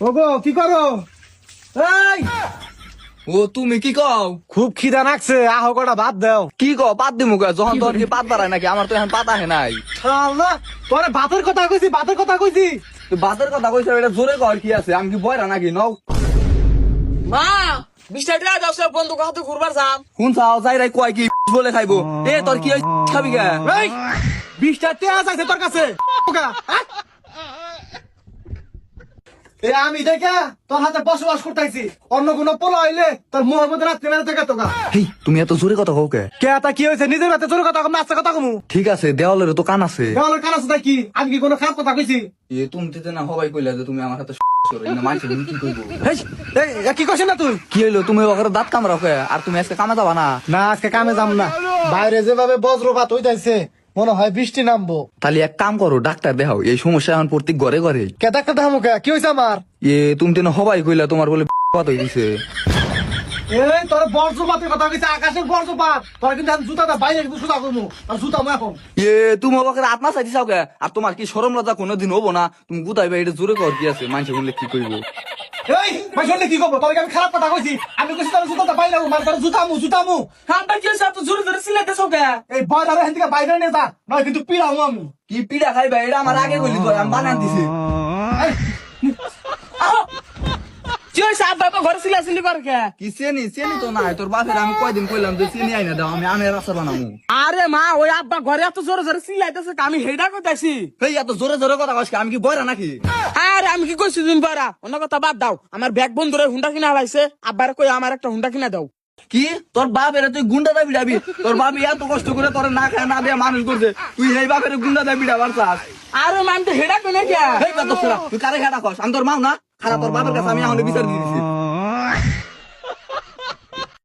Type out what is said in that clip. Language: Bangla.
ওগো কি করো? এই ও তুমি কি কও? খুব খিদা লাগছে, আহ কটা ভাত দাও। কি কও পাত দিমু কে? যখন তোর কি পাত বাড়ায় নাকি? আমার তো এখন পাতা হে নাই। শালা তোরে ভাতের কথা কইছি, ভাতের কথা কইছি। তুই বাতের কথা কইছ, এটা জোরে কর কি আছে? আমি কি বয়রা নাকি? নও মা 20 টাকা দাও, সব বন্ধু কত ঘুরবার যাম। কোন চাও যাই রাই কয় কি বলে খাইবো? এ তোর কি হইছে? খাবি কে? এই 20টা তেজ আছে তোর কাছে। ওগা, হ্যাঁ? এ আমি দেখে তোর হাতে বসবাস করতেছি, অন্য কোনো পোলা হইলে তোর মুহের মধ্যে রাখতে মেরে থেকে তোকা। হেই তুমি এত জোরে কথা কও কে? কে তা কি হয়েছে? নিজের হাতে জোর কথা কম, নাচতে কথা কমু। ঠিক আছে, দেওয়ালের তো কান আছে। দেওয়ালের কান আছে তাই কি? আমি কি কোনো খারাপ কথা কইছি? এ তুমি দিতে না হবাই কইলা যে তুমি আমার হাতে করে না মাইছে তুমি কি কইবো? এই, এই কি কইছিস না তুই? কি হইলো? তুমি ওখানে দাঁত কামড়াও কে? আর তুমি আজকে কামে যাবা না? না আজকে কামে যাম না, বাইরে যেভাবে বজ্রপাত হইতাছে মনে হয় বৃষ্টি নামবো। তাহলে এক কাম করো, ডাক্তার দেখাও। এই সমস্যা এখন প্রত্যেক ঘরে ঘরে। কে ডাক্তার দেখামু কে? কি হয়েছে আমার? তুমি তো হবাই কইলা তোমার বলে পাত হয়ে গেছে। এই তোর বজ্রপাতের কথা কইছে, আকাশের বজ্রপাত। তোর কিন্তু আমি জুতাটা বাইরে কিন্তু সুতা করবো, আর জুতা মু এখন। তুমি ওখানে আত্মা চাইতে চাও কে? আর তোমার কি শরম লজ্জা কোনোদিন হবো না? তুমি গুতাইবে, এটা জোরে কর কি আছে? মানুষে বললে কি কইবো? এই ভাই শুনলে কি করবো? তোর আমি খারাপ কথা কইছি? আমি কইছি তোর জুতাটা বাইরে রাখবো, মানে তোর জুতামু। হাতটা কি হইছে? এত জোরে জোরে চিল্লাইতেছ কে? এই বয়দারে হেন থেকে বাইরে নিয়ে যা, নয় কিন্তু পিড়ামু আমি। কি পিড়া খাইবা? এটা আমার আগে কইলি তো, আমি বানান দিছি। এই, কি হইছে? আব্বা আব্বা ঘরে চিল্লাচিল্লি করে কে? কি চেনি চেনি তো নাই তোর বাপের। আমি কয়দিন কইলাম যে চেনি আইনা দাও, আমি আমের আচার বানামু। আরে মা, ওই আব্বা ঘরে এত জোরে জোরে চিল্লাইতেছে, আমি হেডা কইতাছি। এই এত জোরে জোরে কথা কইছ, আমি কি বয়রা নাকি? আরে আমি কি কইছি দিন পরা? অন্য কথা বাদ দাও, আমার ব্যাগ বন্ধুরে হুন্ডা কিনা হালাইছে, আব্বারে কই আমার একটা হুন্ডা কিনা দাও। কি তোর বাপের তুই গুন্ডা দাবি ডাবি? তোর বাপ এত কষ্ট করে তোর না খায় না দিয়ে মানুষ করছে, তুই এই বাপের গুন্ডা দাবি ডাবার চাস? আরে মান তো হেডা কই কে? এই কত তুই কারে খাটা কস? আমি তোর মাও না খারাপ? তোর বাপের কাছে আমি এখন বিচার দিয়ে দিছি।